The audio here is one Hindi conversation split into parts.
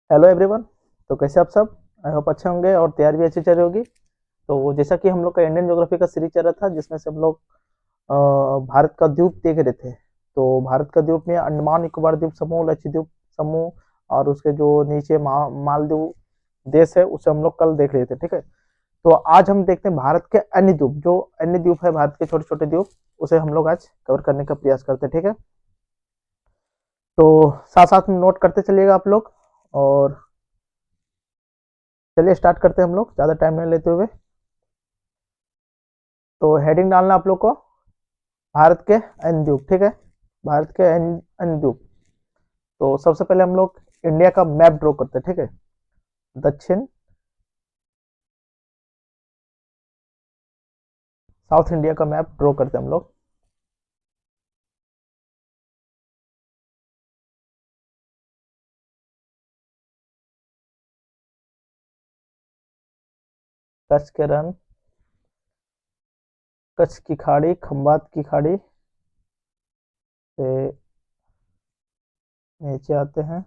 Hello everyone. तो कैसे आप सब? आई होप अच्छे होंगे और तैयारी भी अच्छी चल रही होगी। तो जैसा कि हम लोग का इंडियन ज्योग्राफी का सीरीज चल रहा था जिसमें से हम लोग भारत का द्वीप देख रहे थे। तो भारत का द्वीप में अंडमान निकोबार द्वीप समूह, लक्षद्वीप समूह और उसके जो नीचे मालदीव देश है उसे हम लोग कल देख रहे थे। ठीक है। तो आज हम देखते हैं भारत के अन्य द्वीप, जो अन्य द्वीप है भारत के छोटे छोटे द्वीप, उसे हम लोग आज कवर करने का प्रयास करते हैं। ठीक है। तो साथ साथ में नोट करते चलिएगा आप लोग। और चलिए स्टार्ट करते हैं हम लोग ज़्यादा टाइम नहीं लेते हुए। तो हेडिंग डालना आप लोग को भारत के अन्य द्वीप। ठीक है। भारत के अन्य द्वीप। तो सबसे पहले हम लोग इंडिया का मैप ड्रॉ करते हैं। ठीक है। दक्षिण साउथ इंडिया का मैप ड्रॉ करते हैं हम लोग। कच्छ के रण, कच्छ की खाड़ी, खंबात की खाड़ी से नीचे आते हैं।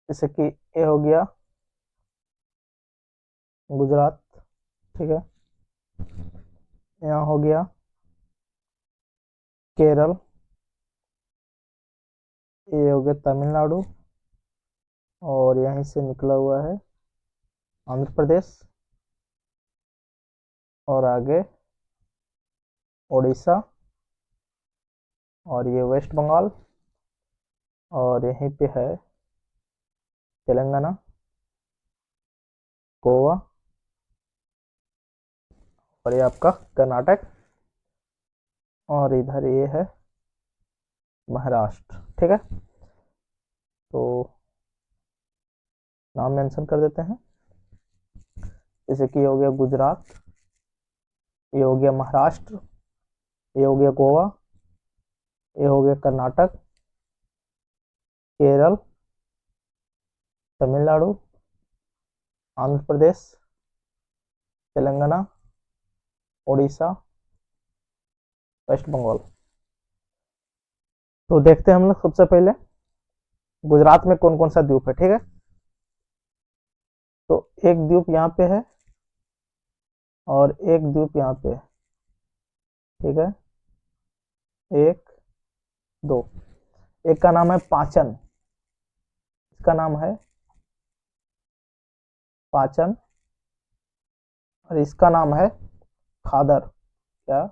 जैसे कि ये हो गया गुजरात। ठीक है। यहाँ हो गया केरल। ये हो गया तमिलनाडु। और यहीं से निकला हुआ है आंध्र प्रदेश। और आगे उड़ीसा। और ये वेस्ट बंगाल। और यहीं पे है तेलंगाना, गोवा। और ये आपका कर्नाटक। और इधर ये है महाराष्ट्र। ठीक है। तो नाम मेंशन कर देते हैं। जैसे कि ये हो गया गुजरात, ये हो गया महाराष्ट्र, ये हो गया गोवा, ये हो गया कर्नाटक, केरल, तमिलनाडु, आंध्र प्रदेश, तेलंगाना, उड़ीसा, वेस्ट बंगाल। तो देखते हैं हम लोग सबसे पहले गुजरात में कौन कौन सा द्वीप है। ठीक है। तो एक द्वीप यहाँ पे है और एक द्वीप यहाँ पे है। ठीक है। एक, दो। एक का नाम है पाचन। इसका नाम है पाचन। और इसका नाम है खादर। क्या?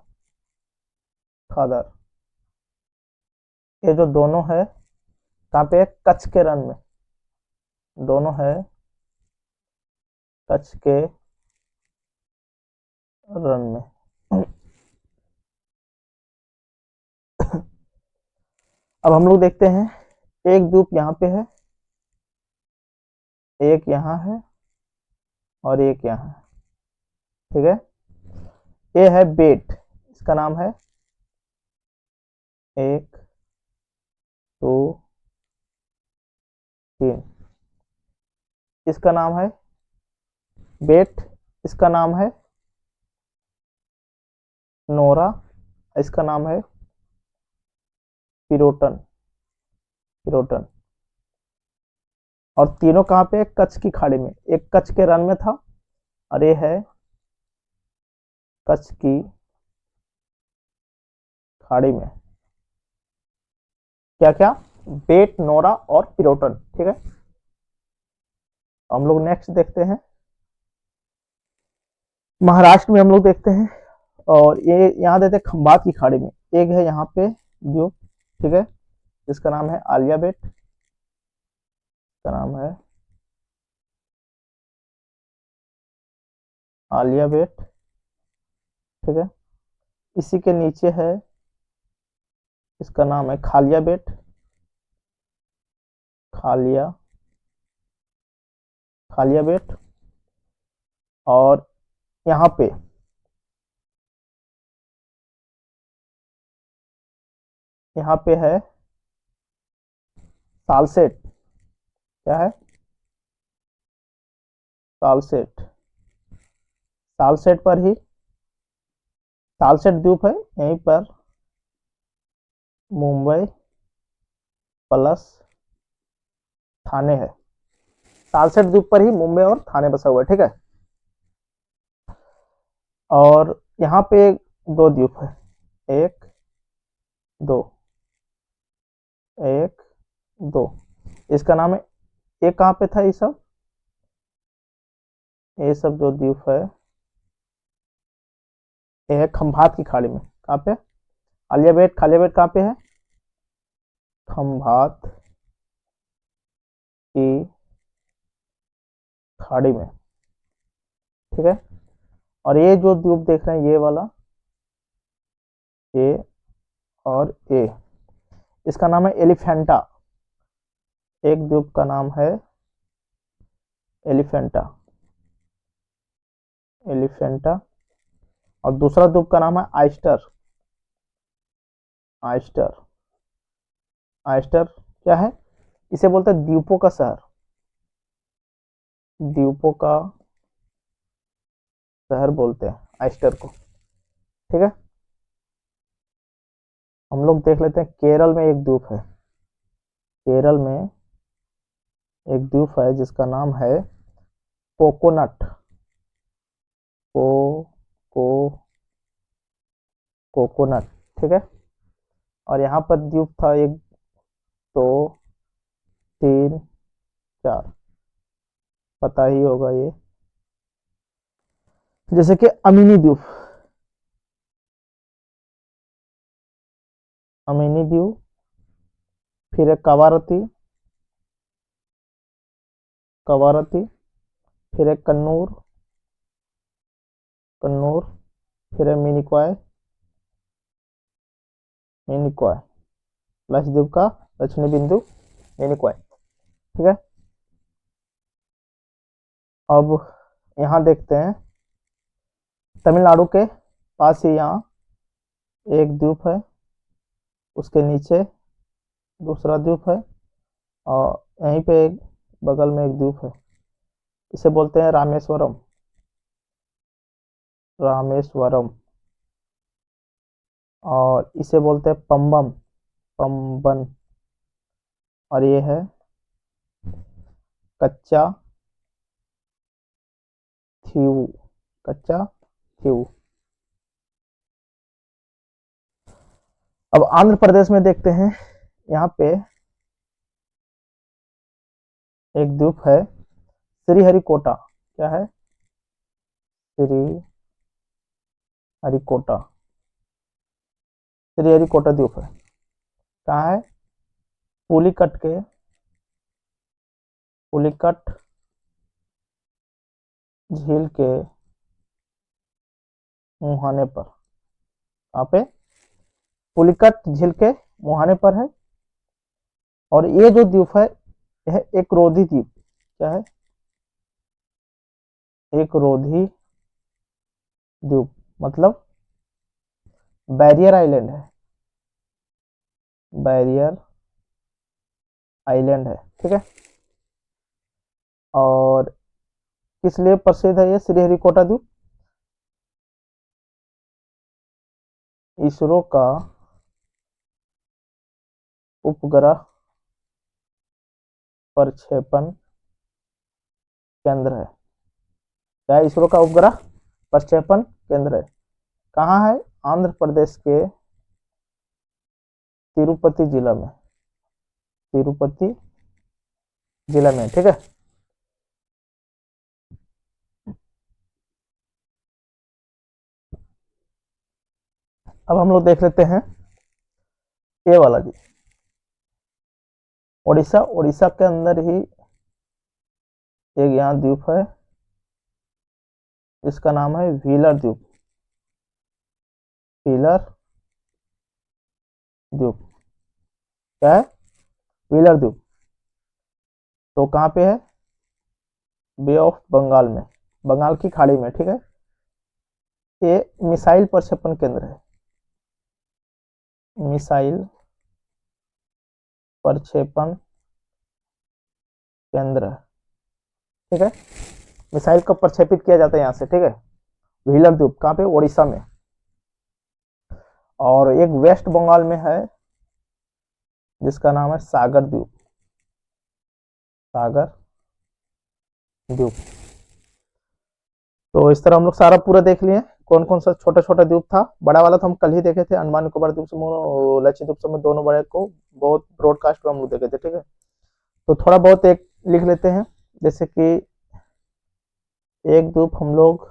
खादर। ये जो दोनों है कहाँ पे है? कच्छ के रण में। दोनों है कच्छ के रण में। अब हम लोग देखते हैं एक द्वीप यहाँ पे है, एक यहाँ है और एक यहाँ है। ठीक है। ये है बेट। इसका नाम है एक, दो, तीन। इसका नाम है बेट। इसका नाम है नोरा। इसका नाम है पिरोटन। पिरोटन। और तीनों कहाँ पे? कच्छ की खाड़ी में। एक कच्छ के रण में था और ये है कच्छ की खाड़ी में। क्या क्या? बेट, नोरा और पिरोटन। ठीक है। हम लोग नेक्स्ट देखते हैं महाराष्ट्र में। हम लोग देखते हैं और ये यहाँ देते हैं खंबात की खाड़ी में। एक है यहाँ पे जो, ठीक है, जिसका नाम है आलिया बेट। का नाम है आलिया बेट। ठीक है। इसी के नीचे है, इसका नाम है खालिया बेट। खालिया, खालिया बेट। और यहाँ पे, यहाँ पे है सालसेट। क्या है? सालसेट। सालसेट पर ही, सालसेट द्वीप है यहीं पर, मुंबई प्लस थाने है। सालसेट द्वीप पर ही मुंबई और थाने बसा हुआ है, ठीक है। और यहाँ पे दो द्वीप है, एक दो, एक दो। इसका नाम है, ये कहाँ पे था ये सब जो द्वीप है, ये है खंभात की खाड़ी में। कहाँ पे? आलिया खालिया कहाँ पे है? खंभात की खाड़ी में, ठीक है। और ये जो द्वीप देख रहे हैं, ये वाला, ये और ये, इसका नाम है एलिफेंटा। एक द्वीप का नाम है एलिफेंटा, एलिफेंटा। और दूसरा द्वीप का नाम है आइस्टर। आइस्टर, आइस्टर क्या है? इसे बोलते हैं द्वीपों का शहर, द्वीपों का शहर बोलते हैं आइस्टर को, ठीक है। हम लोग देख लेते हैं, केरल में एक द्वीप है, केरल में एक द्वीप है जिसका नाम है कोकोनट। को को कोकोनट, ठीक है। और यहाँ पर द्वीप था, एक दो तीन चार, पता ही होगा ये, जैसे कि अमिनी द्वीप, अमिनी द्वीप, फिर है कवारती, कवारती, फिर है कन्नूर, कन्नूर, फिर है मिनिकॉय, मिनिकॉय, लक्षद्वीप का दक्षिणी बिंदु मिनिकॉय, ठीक है। अब यहाँ देखते हैं, तमिलनाडु के पास ही यहाँ एक द्वीप है, उसके नीचे दूसरा द्वीप है, और यहीं पे एक बगल में एक द्वीप है, इसे बोलते हैं रामेश्वरम, रामेश्वरम। और इसे बोलते हैं पंबम, पंबन। और ये है कच्चा थीवू, कच्चा थीवू। अब आंध्र प्रदेश में देखते हैं, यहाँ पे एक द्वीप है श्रीहरिकोटा। क्या है? श्रीहरिकोटा, श्रीहरिकोटा द्वीप है। कहाँ है? पुलिकट के, पुलिकट झील के मुहाने पर। कहाँ पे? पुलिकट झील के मुहाने पर है। और ये जो द्वीप है, यह एक रोधी द्वीप। क्या है? एक रोधी द्वीप, मतलब बैरियर आइलैंड है, बैरियर आइलैंड है, ठीक है। और किस लिए प्रसिद्ध है ये श्रीहरिकोटा द्वीप? इसरो का उपग्रह प्रक्षेपण केंद्र है। क्या? इसरो का उपग्रह प्रक्षेपण केंद्र है। कहाँ है? आंध्र प्रदेश के तिरुपति जिला में, तिरुपति जिला में, ठीक है। अब हम लोग देख लेते हैं ये वाला जी, उड़ीसा। उड़ीसा के अंदर ही एक यहाँ द्वीप है, इसका नाम है व्हीलर द्वीप, व्हीलर द्वीप। क्या है? व्हीलर द्वीप। तो कहाँ पे है? बे ऑफ बंगाल में, बंगाल की खाड़ी में, ठीक है। ये मिसाइल प्रक्षेपण केंद्र है, मिसाइल प्रक्षेपण केंद्र है, ठीक है। मिसाइल कब प्रक्षेपित किया जाता है यहाँ से, ठीक है। व्हीलर द्वीप कहाँ पे, उड़ीसा में। और एक वेस्ट बंगाल में है जिसका नाम है सागर द्वीप, सागर द्वीप। तो इस तरह हम लोग सारा पूरा देख लिए कौन कौन सा छोटा छोटा द्वीप था। बड़ा वाला तो हम कल ही देखे थे, अंडमान निकोबार द्वीप समूह, लक्षद्वीप समूह, दोनों बड़े को बहुत ब्रॉडकास्ट में हम लोग देखे थे, ठीक है। तो थोड़ा बहुत एक लिख लेते हैं, जैसे कि एक द्वीप हम लोग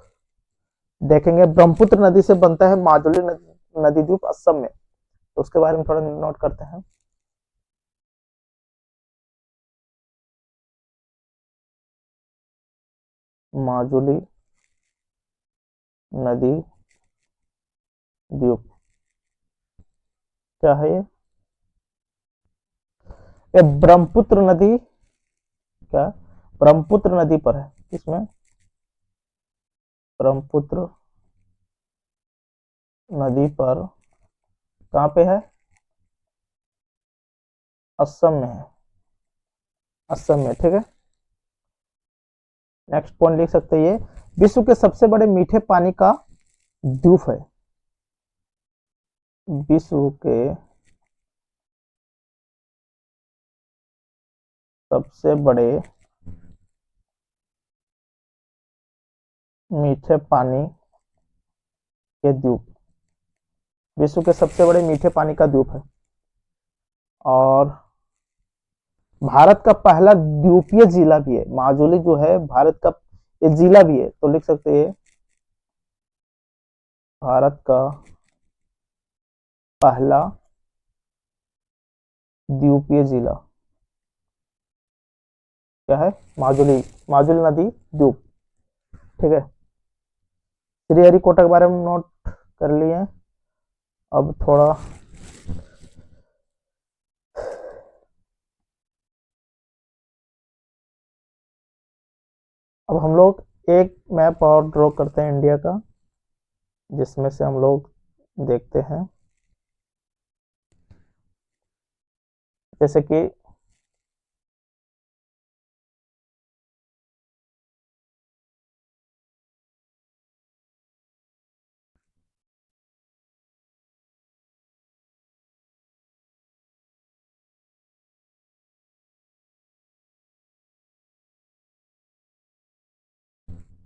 देखेंगे, ब्रह्मपुत्र नदी से बनता है माजुली नदी द्वीप असम में, तो उसके बारे में थोड़ा नोट करते हैं। माजुली नदी द्वीप क्या है ये ब्रह्मपुत्र नदी, क्या ब्रह्मपुत्र नदी पर है, इसमें ब्रह्मपुत्र नदी पर कहाँ पे है, असम में है, असम में, ठीक है। नेक्स्ट पॉइंट लिख सकते हैं, ये विश्व के सबसे बड़े मीठे पानी का द्वीप है, विश्व के सबसे बड़े मीठे पानी के द्वीप, विश्व के सबसे बड़े मीठे पानी का द्वीप है। और भारत का पहला द्वीपीय जिला भी है, माजुली जो है भारत का ये जिला भी है, तो लिख सकते हैं भारत का पहला द्वीपीय जिला क्या है, माजुली, माजुली नदी द्वीप, ठीक है। श्रीहरिकोटा के बारे में नोट कर लिए। अब थोड़ा अब हम लोग एक मैप और ड्रॉ करते हैं इंडिया का, जिसमें से हम लोग देखते हैं जैसे कि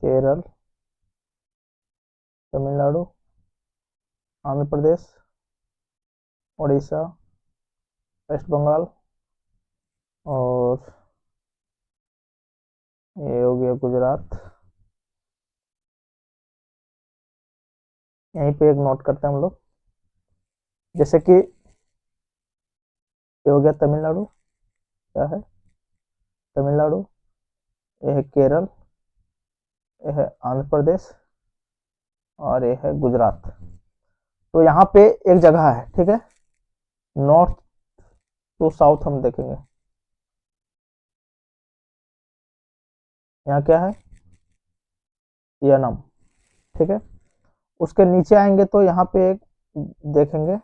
केरल, तमिलनाडु, आंध्र प्रदेश, उड़ीसा, वेस्ट बंगाल, और ये हो गया गुजरात। यहीं पे एक नोट करते हैं हम लोग, जैसे कि ये हो गया तमिलनाडु, क्या है, तमिलनाडु, ये है केरल, ये है आंध्र प्रदेश, और ये है गुजरात। तो यहाँ पे एक जगह है, ठीक है, नॉर्थ टू साउथ हम देखेंगे। यहाँ क्या है, यनम, ठीक है। उसके नीचे आएंगे तो यहाँ पे एक देखेंगे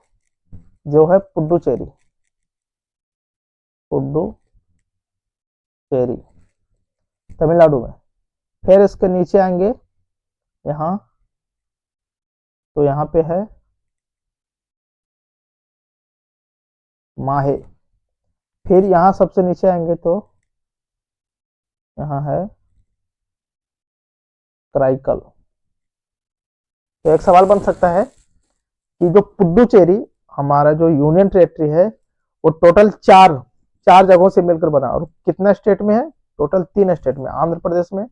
जो है पुडुचेरी, पुडुचेरी तमिलनाडु में। फिर इसके नीचे आएंगे यहाँ, तो यहाँ पे है माहे। फिर यहाँ सबसे नीचे आएंगे तो यहाँ है कराईकल। तो एक सवाल बन सकता है कि जो पुडुचेरी हमारा जो यूनियन टेरिटरी है, वो टोटल चार चार जगहों से मिलकर बना, और कितना स्टेट में है, टोटल 3 स्टेट में, आंध्र प्रदेश में,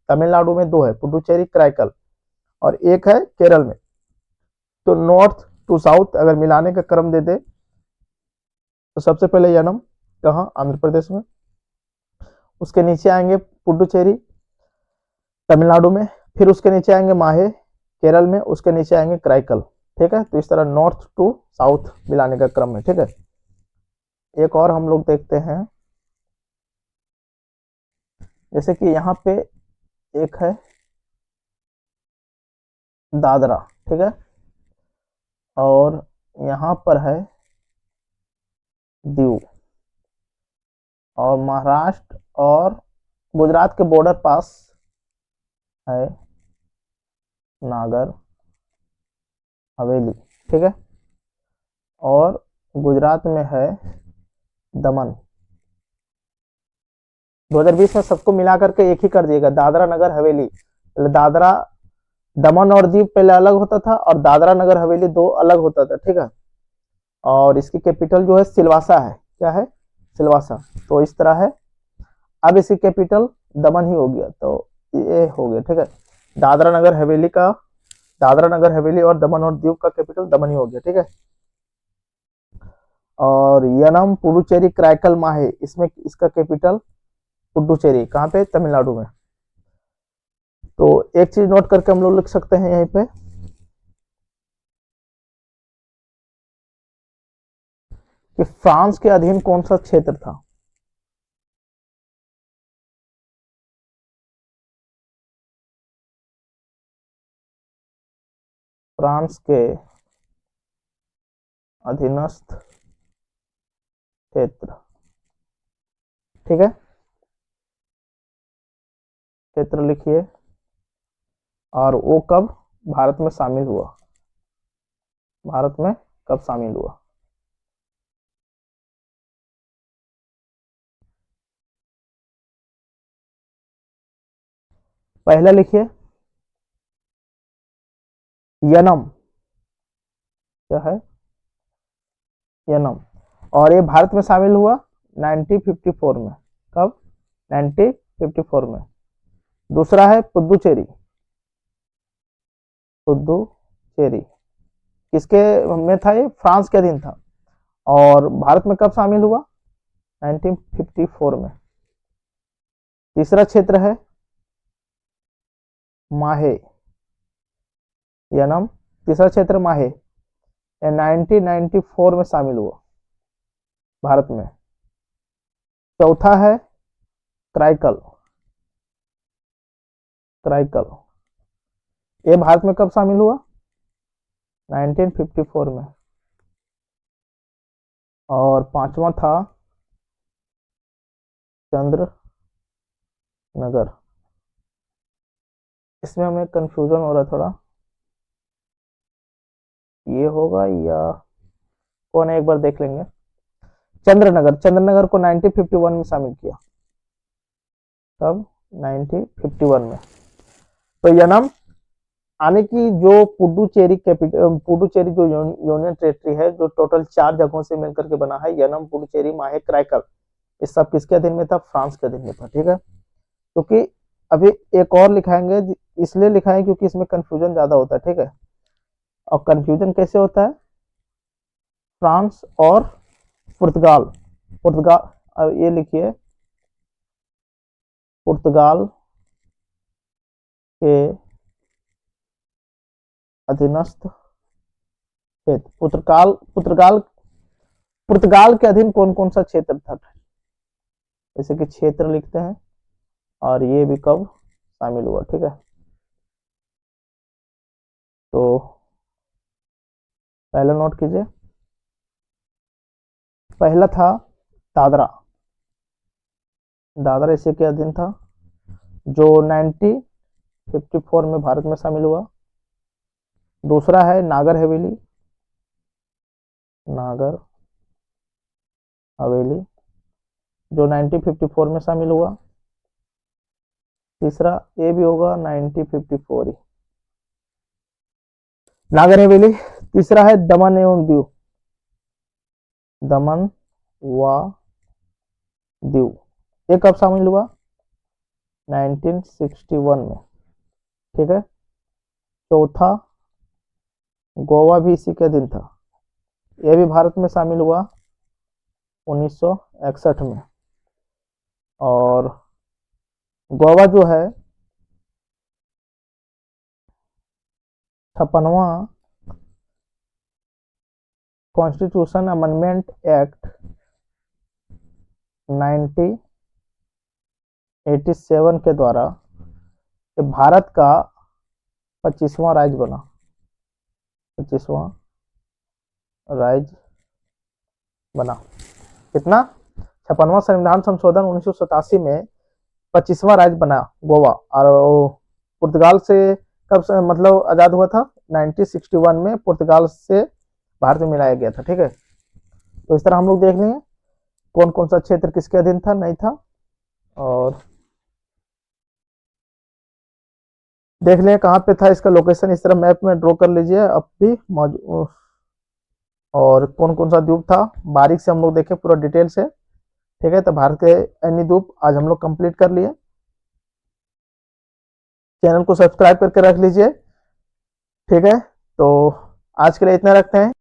तमिलनाडु में 2 है, पुडुचेरी, कराईकल, और एक है केरल में। तो नॉर्थ टू साउथ अगर मिलाने का क्रम दे दे तो सबसे पहले यनम, कहाँ, आंध्र प्रदेश में। उसके नीचे आएंगे पुडुचेरी, तमिलनाडु में। फिर उसके नीचे आएंगे माहे, केरल में। उसके नीचे आएंगे कराईकल, ठीक है। तो इस तरह नॉर्थ टू साउथ मिलाने का क्रम में, ठीक है। एक और हम लोग देखते हैं, जैसे कि यहाँ पे एक है दादरा, ठीक है, और यहाँ पर है दीव। और महाराष्ट्र और गुजरात के बॉर्डर पास है नागर हवेली, ठीक है। और गुजरात में है दमन। 2020 में सबको मिला करके एक ही कर दिएगा, दादरा नगर हवेली। दादरा, दमन और दीव पहले अलग होता था और दादरा नगर हवेली दो अलग होता था, ठीक है। और इसकी कैपिटल जो है सिलवासा है। क्या है? सिलवासा। तो इस तरह है। अब इसकी कैपिटल दमन ही हो गया, तो ये हो गया, ठीक है। दादरा नगर हवेली का, दादरा नगर हवेली और दमन और दीव का कैपिटल दमन ही हो गया, ठीक है। और यनम पुडुचेरी क्रैकल माहे, इसमें इसका कैपिटल पुडुचेरी, कहाँ पे? तमिलनाडु में। तो एक चीज नोट करके हम लोग लिख सकते हैं यहीं पे कि फ्रांस के अधीन कौन सा क्षेत्र था। फ्रांस के अधीनस्थ क्षेत्र, ठीक है। क्षेत्र लिखिए। और वो कब भारत में शामिल हुआ? भारत में कब शामिल हुआ? पहला लिखिए यनम। क्या है? यनम। और ये भारत में शामिल हुआ 1954 में। कब? 1954 में। दूसरा है पुदुचेरी। पुदुचेरी किसके में था? ये फ्रांस के अधीन था। और भारत में कब शामिल हुआ? 1954 में। तीसरा क्षेत्र है माहे, यनम। तीसरा क्षेत्र माहे, 1994 में शामिल हुआ भारत में। चौथा है क्राइकल। क्राइकल ये भारत में कब शामिल हुआ? 1954 में। और पांचवा था चंद्र नगर। इसमें हमें कंफ्यूजन हो रहा है थोड़ा, ये होगा या कौन है, एक बार देख लेंगे। चंद्रनगर, चंद्रनगर को 1951 में शामिल किया। कब? 1951 में। तो यनम आने की जो पुडुचेरी कैपिटल, पुडुचेरी जो यूनियन टेरिटरी है, जो टोटल 4 जगहों से मिलकर के बना है, यनम, पुडुचेरी, माहे, क्राइकल, इस सब किसके अधीन में था? फ्रांस के अधीन में था, ठीक है। क्योंकि अभी एक और लिखाएंगे, इसलिए लिखा है क्योंकि इसमें कंफ्यूजन ज्यादा होता है, ठीक है। और कंफ्यूजन कैसे होता है? फ्रांस और पुर्तगाल। पुर्तगाल, अब ये लिखिए पुर्तगाल के अधीनस्थ क्षेत्र। पुर्तगाल, पुर्तगाल, पुर्तगाल के अधीन कौन कौन सा क्षेत्र था? जैसे कि क्षेत्र लिखते हैं और ये भी कब शामिल हुआ, ठीक है। तो पहला नोट कीजिए, पहला था दादरा। दादरा इसी के अधीन था, जो 1954 में भारत में शामिल हुआ। दूसरा है नागर हवेली। नागर हवेली जो 1954 में शामिल हुआ। तीसरा ये भी होगा 1954 ही, नागर हवेली। तीसरा है दमन एवं दीव। दमन व दीव ये कब शामिल हुआ? 1961 में, ठीक है। चौथा गोवा भी इसी के दिन था, यह भी भारत में शामिल हुआ 1961 में। और गोवा जो है 56वां कॉन्स्टिट्यूशन अमेंडमेंट एक्ट 1987 के द्वारा भारत का 25वां राज्य बना। 25वां राज्य बना। कितना? 56वां संविधान संशोधन 1987 में 25वां राज्य बना गोवा। और पुर्तगाल से कब से मतलब आजाद हुआ था? 1961 में पुर्तगाल से भारत में मिलाया गया था। ठीक है, तो इस तरह हम लोग देख लेंगे कौन कौन सा क्षेत्र किसके अधीन था, नहीं था, और देख लें कहाँ पे था इसका लोकेशन। इस तरह मैप में ड्रॉ कर लीजिए अब भी मौजूद, और कौन कौन सा द्वीप था बारीक से हम लोग देखें पूरा डिटेल से। ठीक है, तो भारत के अन्य द्वीप आज हम लोग कंप्लीट कर लिए। चैनल को सब्सक्राइब करके रख लीजिए। ठीक है, तो आज के लिए इतना रखते हैं।